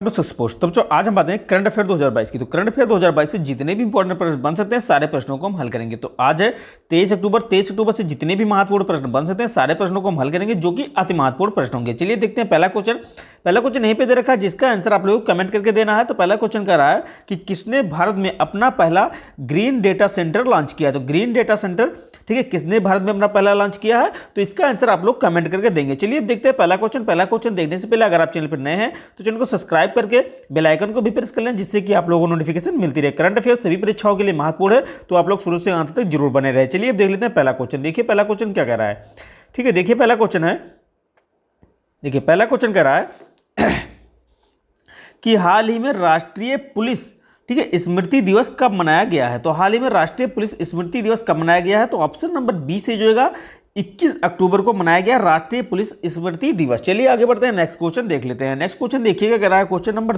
Suppose तो बच्चों आज हम बात करें करंट अफेयर 2022 की। तो करंट अफेयर 2022 से जितने भी इंपॉर्टेंट प्रश्न बन सकते हैं सारे प्रश्नों को हम हल करेंगे। तो आज है 23 अक्टूबर। 23 अक्टूबर से जितने भी महत्वपूर्ण प्रश्न बन सकते हैं सारे प्रश्नों को हम हल करेंगे, जो कि अति महत्वपूर्ण प्रश्न होंगे। चलिए देखते हैं पहला क्वेश्चन यहीं पे दे रखा है, जिसका आंसर आप लोगों को कमेंट करके देना है। तो पहला क्वेश्चन कह रहा है कि किसने भारत में अपना पहला ग्रीन डेटा सेंटर लॉन्च किया। तो ग्रीन डेटा सेंटर, ठीक है, किसने भारत में अपना पहला लॉन्च किया है, तो इसका आंसर आप लोग कमेंट करके देंगे। चलिए देखते हैं पहला क्वेश्चन देखने से पहले अगर आप चैनल पर नए हैं तो चैनल को सब्सक्राइब करके बेल आइकन को भी प्रेस कर लें, जिससे कि आप लोगों को नोटिफिकेशन मिलती रहे। करंट अफेयर सभी परीक्षाओं के लिए महत्वपूर्ण है, तो आप लोग शुरू से अंत तक जरूर बने रहे। चलिए अब देख लेते हैं पहला क्वेश्चन। देखिए पहला क्वेश्चन क्या कह रहा है, ठीक है। देखिए पहला क्वेश्चन कह रहा है कि हाल ही में राष्ट्रीय पुलिस, ठीक है, स्मृति दिवस कब मनाया गया है। तो हाल ही में राष्ट्रीय पुलिस स्मृति दिवस कब मनाया गया है, तो ऑप्शन नंबर बी से जो होगा 21 अक्टूबर को मनाया गया राष्ट्रीय पुलिस स्मृति दिवस। चलिए आगे बढ़ते हैं, नेक्स्ट क्वेश्चन देख लेते हैं। नेक्स्ट क्वेश्चन देखिएगा कह रहा है क्वेश्चन नंबर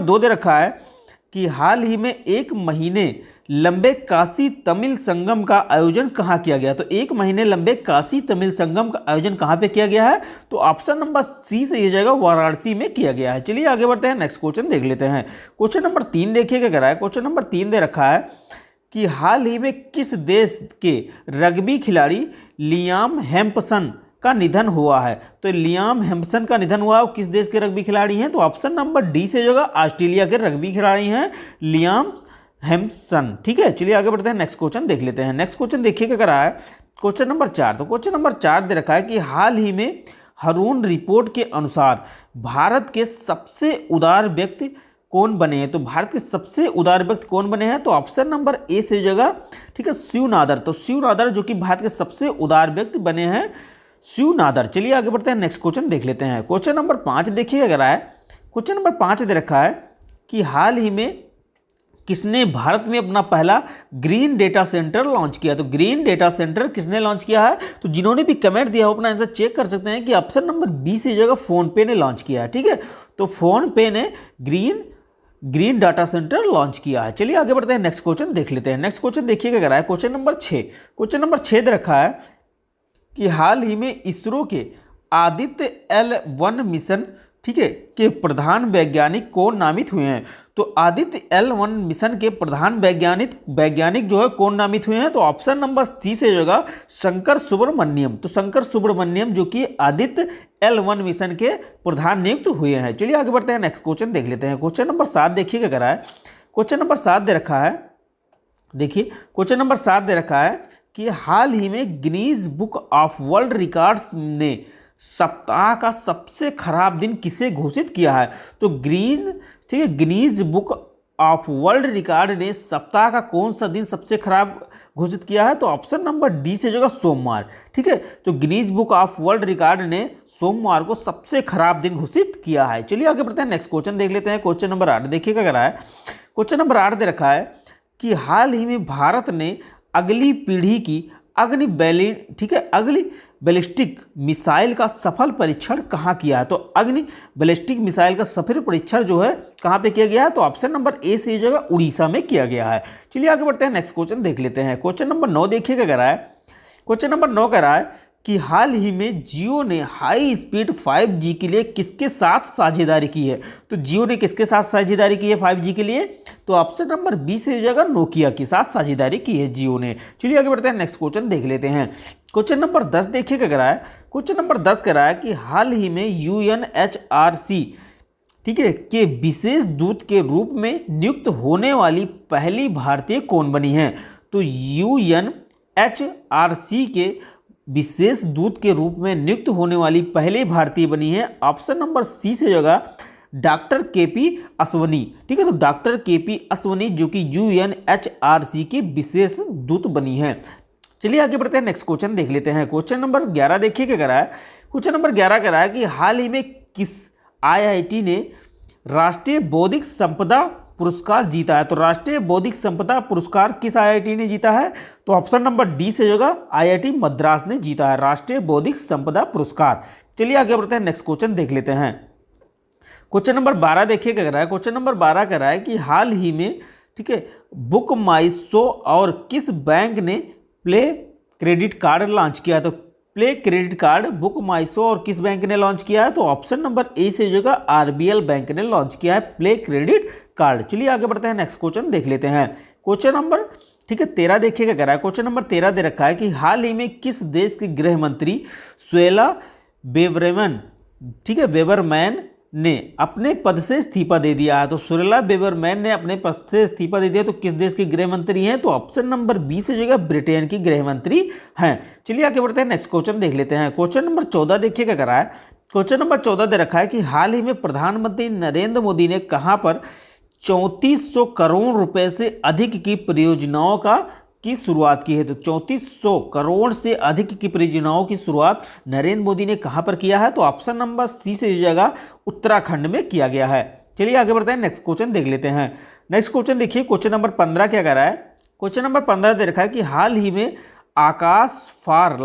2 दे रखा है कि हाल ही में 1 महीने लंबे काशी तमिल संगम का आयोजन कहाँ किया गया। तो 1 महीने लंबे काशी तमिल संगम का आयोजन कहाँ पे किया गया है, तो ऑप्शन नंबर सी से ये जाएगा वाराणसी में किया गया है। चलिए आगे बढ़ते हैं, नेक्स्ट क्वेश्चन देख लेते हैं। क्वेश्चन नंबर 3 देखिएगा कह रहा है, क्वेश्चन नंबर 3 दे रखा है कि हाल ही में किस देश के रग्बी खिलाड़ी लियाम हेम्पसन का निधन हुआ है। तो लियाम हेम्पसन का निधन हुआ, किस देश के रग्बी खिलाड़ी हैं, तो ऑप्शन नंबर डी से जो होगा ऑस्ट्रेलिया के रग्बी खिलाड़ी हैं लियाम हेम्पसन, ठीक है। चलिए आगे बढ़ते हैं, नेक्स्ट क्वेश्चन देख लेते हैं। नेक्स्ट क्वेश्चन देखिए क्या रहा है, क्वेश्चन नंबर 4। तो क्वेश्चन नंबर 4 दे रखा है कि हाल ही में हरून रिपोर्ट के अनुसार भारत के सबसे उदार व्यक्ति कौन बने हैं। तो भारत के सबसे उदार व्यक्ति कौन बने हैं, तो ऑप्शन नंबर ए से जगह, ठीक है, शिव नादर। तो शिव नादर जो कि भारत के सबसे उदार व्यक्ति बने हैं शिव नादर। चलिए आगे बढ़ते हैं, नेक्स्ट क्वेश्चन देख लेते हैं। क्वेश्चन नंबर 5 देखिए अगर आए, क्वेश्चन नंबर 5 दे रखा है कि हाल ही में किसने भारत में अपना पहला ग्रीन डेटा सेंटर लॉन्च किया। तो ग्रीन डेटा सेंटर किसने लॉन्च किया है, तो जिन्होंने भी कमेंट दिया हो अपना आंसर चेक कर सकते हैं कि ऑप्शन नंबर बी से जगह फोन पे ने लॉन्च किया है, ठीक है। तो फोन पे ने ग्रीन डाटा सेंटर लॉन्च किया है। चलिए आगे बढ़ते हैं, नेक्स्ट क्वेश्चन देख लेते हैं। नेक्स्ट क्वेश्चन देखिएगा क्या है, क्वेश्चन नंबर 6। क्वेश्चन नंबर 6 दे रखा है कि हाल ही में इसरो के आदित्य L1 मिशन, ठीक है, के प्रधान वैज्ञानिक कौन नामित हुए हैं। तो आदित्य L1 मिशन के प्रधान वैज्ञानिक जो है कौन नामित हुए हैं, तो ऑप्शन नंबर सी से जो होगा शंकर सुब्रमण्यम। तो शंकर सुब्रमण्यम जो कि आदित्य L1 मिशन के प्रधान नियुक्त हुए हैं। चलिए आगे बढ़ते हैं, नेक्स्ट क्वेश्चन देख लेते हैं। क्वेश्चन नंबर 7 देखिएगा क्या है, क्वेश्चन नंबर 7 दे रखा है, देखिए क्वेश्चन नंबर 7 दे रखा है कि हाल ही में Guinness book of world records ने सप्ताह का सबसे खराब दिन किसे घोषित किया है। तो ठीक है, Guinness book of world record ने सप्ताह का कौन सा दिन सबसे खराब घोषित किया है, तो ऑप्शन नंबर डी से जगह सोमवार, ठीक है। तो Guinness book of world record ने सोमवार को सबसे खराब दिन घोषित किया है। चलिए आगे बढ़ते हैं, नेक्स्ट क्वेश्चन देख लेते हैं। क्वेश्चन नंबर 8 देखिएगा क्या है, क्वेश्चन नंबर 8 दे रखा है कि हाल ही में भारत ने अगली पीढ़ी की अग्नि बैलिस्टिक मिसाइल का सफल परीक्षण कहाँ किया है। तो अग्नि बैलिस्टिक मिसाइल का सफल परीक्षण जो है कहाँ पे किया गया है, तो ऑप्शन नंबर ए से जगह उड़ीसा में किया गया है। चलिए आगे बढ़ते हैं, नेक्स्ट क्वेश्चन देख लेते हैं। क्वेश्चन नंबर 9 देखिएगा कह रहा है, क्वेश्चन नंबर 9 कह रहा है कि हाल ही में जियो ने हाई स्पीड 5G के लिए किसके साथ साझेदारी की है। तो जियो ने किसके साथ साझेदारी की है 5G के लिए, तो ऑप्शन नंबर बी से जगह नोकिया के साथ साझेदारी की है जियो ने। चलिए आगे बढ़ते हैं, नेक्स्ट क्वेश्चन देख लेते हैं। क्वेश्चन नंबर 10 देखिए क्या है, क्वेश्चन नंबर 10 कह रहा है कि हाल ही में UNHRC, ठीक है, के विशेष दूत के रूप में नियुक्त होने वाली पहली भारतीय कौन बनी है। तो UNHRC के विशेष दूत के रूप में नियुक्त होने वाली पहले भारतीय बनी है ऑप्शन नंबर सी से जगह डॉक्टर KP असवनी, ठीक है। तो डॉक्टर KP असवनी जो कि UNHRC की विशेष दूत बनी है। चलिए आगे बढ़ते हैं, नेक्स्ट क्वेश्चन देख लेते हैं। क्वेश्चन नंबर 11 देखिए क्या कह रहा है, क्वेश्चन नंबर 11 कह रहा है कि हाल ही में किस IIT ने राष्ट्रीय बौद्धिक संपदा पुरस्कार जीता है। तो राष्ट्रीय बौद्धिक संपदा पुरस्कार किस IIT ने जीता है, तो ऑप्शन नंबर डी से होगा IIT मद्रास ने जीता है राष्ट्रीय बौद्धिक संपदा पुरस्कार। चलिए आगे बढ़ते हैं, नेक्स्ट क्वेश्चन देख लेते हैं। क्वेश्चन नंबर 12 देखिए क्या कह रहा है, क्वेश्चन नंबर 12 कह रहा है कि हाल ही में, ठीक है, बुक माई शो और किस बैंक ने प्ले क्रेडिट कार्ड लॉन्च किया। तो प्ले क्रेडिट कार्ड बुक माई शो और किस बैंक ने लॉन्च किया है? तो ऑप्शन नंबर ए से जो आरबीएल बैंक ने लॉन्च किया है प्ले क्रेडिट कार्ड। चलिए आगे बढ़ते हैं, नेक्स्ट क्वेश्चन देख लेते हैं। क्वेश्चन नंबर 13 देखिएगा कह रहा है, क्वेश्चन नंबर 13 दे रखा है कि हाल ही में किस देश के गृह मंत्री सुएला बेबरमैन बेबरमैन ने अपने पद से इस्तीफा दे दिया है? तो सुरेला बेबरमैन ने अपने पद से इस्तीफा दे दिया, तो किस देश के गृह मंत्री हैं? तो ऑप्शन नंबर बी से जो ब्रिटेन की गृह मंत्री हैं। चलिए आगे बढ़ते हैं, नेक्स्ट क्वेश्चन देख लेते हैं। क्वेश्चन नंबर 14 देखिएगा कह रहा है, क्वेश्चन नंबर 14 दे रखा है कि हाल ही में प्रधानमंत्री नरेंद्र मोदी ने कहां पर 3400 करोड़ रुपए से अधिक की परियोजनाओं की शुरुआत की है? तो 3400 करोड़ से अधिक की परियोजनाओं की शुरुआत नरेंद्र मोदी ने कहां पर किया है? तो ऑप्शन नंबर सी से जो जगह उत्तराखंड में किया गया है। चलिए आगे बढ़ते हैं, नेक्स्ट क्वेश्चन देख लेते हैं। नेक्स्ट क्वेश्चन देखिए, क्वेश्चन नंबर 15 क्या कह रहा है? क्वेश्चन नंबर 15 दे रखा है कि हाल ही में आकाश फॉर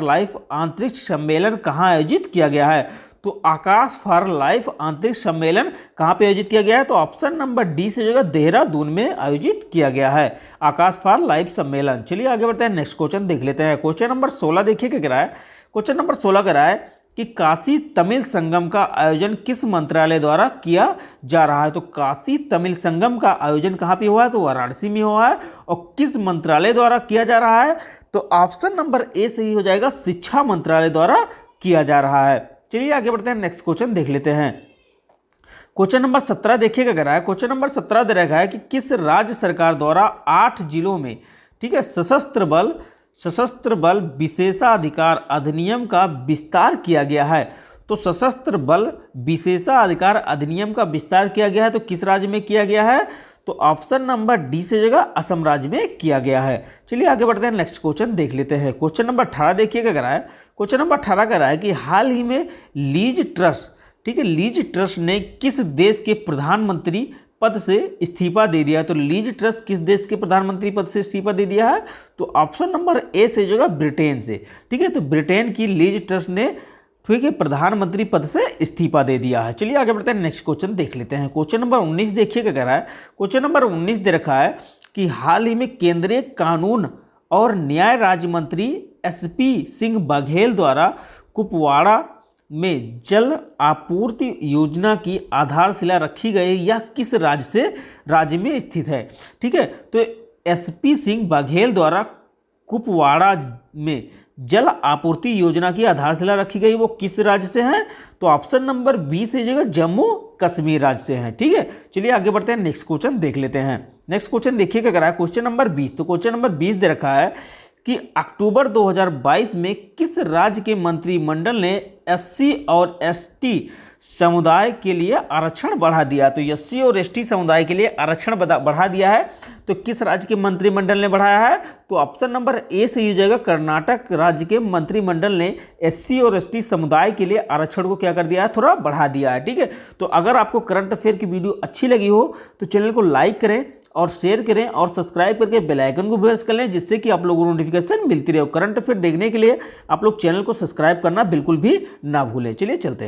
लाइफ अंतरिक्ष सम्मेलन कहाँ आयोजित किया गया है? तो आकाश फॉर लाइफ अंतरिक्ष सम्मेलन कहाँ पे आयोजित किया गया है? तो ऑप्शन नंबर डी से जो देहरादून में आयोजित किया गया है आकाश फॉर लाइफ सम्मेलन। चलिए आगे बढ़ते हैं, नेक्स्ट क्वेश्चन देख लेते हैं। क्वेश्चन नंबर 16 देखिए क्या कह रहा है? क्वेश्चन नंबर 16 कह रहा है कि काशी तमिल संगम का आयोजन किस मंत्रालय द्वारा किया जा रहा है? तो काशी तमिल संगम का आयोजन कहाँ पे हुआ है? तो वाराणसी में हुआ है। और किस मंत्रालय द्वारा किया जा रहा है? तो ऑप्शन नंबर ए सही हो जाएगा, शिक्षा मंत्रालय द्वारा किया जा रहा है। चलिए आगे बढ़ते हैं, नेक्स्ट क्वेश्चन देख लेते हैं। क्वेश्चन नंबर 17 देखिएगा कह रहा है, क्वेश्चन नंबर 17 दे रखा है कि किस राज्य सरकार द्वारा 8 जिलों में सशस्त्र बल विशेषाधिकार अधिनियम का विस्तार किया गया है? तो सशस्त्र बल विशेषाधिकार अधिनियम का विस्तार किया गया है, तो किस राज्य में किया गया है? तो ऑप्शन नंबर डी से जगह असम राज्य में किया गया है। चलिए आगे बढ़ते हैं, नेक्स्ट क्वेश्चन देख लेते हैं। क्वेश्चन नंबर 18 देखिएगा कह रहा है, क्वेश्चन नंबर 18 कह रहा है कि हाल ही में लीज ट्रस्ट ने किस देश के प्रधानमंत्री पद से इस्तीफा दे दिया है? तो लीज ट्रस्ट किस देश के प्रधानमंत्री पद से इस्तीफा दे दिया है? तो ऑप्शन नंबर ए से जो ब्रिटेन से। तो ब्रिटेन की लीज ट्रस्ट ने प्रधानमंत्री पद से इस्तीफा दे दिया है। चलिए आगे बढ़ते हैं, नेक्स्ट क्वेश्चन देख लेते हैं। क्वेश्चन नंबर 19 देखिए क्या कह रहा है, क्वेश्चन नंबर 19 दे रखा है कि हाल ही में केंद्रीय कानून और न्याय राज्य मंत्री एसपी सिंह बघेल द्वारा कुपवाड़ा में जल आपूर्ति योजना की आधारशिला रखी गई, यह किस राज्य में स्थित है? तो एसपी सिंह बघेल द्वारा कुपवाड़ा में जल आपूर्ति योजना की आधारशिला रखी गई, वो किस राज्य से है? तो ऑप्शन नंबर बी से जगह जम्मू कश्मीर राज्य से है। चलिए आगे बढ़ते हैं, नेक्स्ट क्वेश्चन देख लेते हैं। नेक्स्ट क्वेश्चन देखिए क्या कह रहा है, क्वेश्चन नंबर 20। तो क्वेश्चन नंबर 20 दे रखा है कि अक्टूबर 2022 में किस राज्य के मंत्रिमंडल ने एससी और एसटी समुदाय के लिए आरक्षण बढ़ा दिया? तो एससी और एसटी समुदाय के लिए आरक्षण बढ़ा दिया है, तो किस राज्य के मंत्रिमंडल ने बढ़ाया है? तो ऑप्शन नंबर ए से ये जाएगा, कर्नाटक राज्य के मंत्रिमंडल ने एससी और एसटी समुदाय के लिए आरक्षण को क्या कर दिया है? थोड़ा बढ़ा दिया है। तो अगर आपको करंट अफेयर की वीडियो अच्छी लगी हो तो चैनल को लाइक करें और शेयर करें और सब्सक्राइब करके बेल आइकन को प्रेस कर लें, जिससे कि आप लोगों को नोटिफिकेशन मिलती रहे। करंट अफेयर देखने के लिए आप लोग चैनल को सब्सक्राइब करना बिल्कुल भी ना भूलें। चलिए चलते हैं।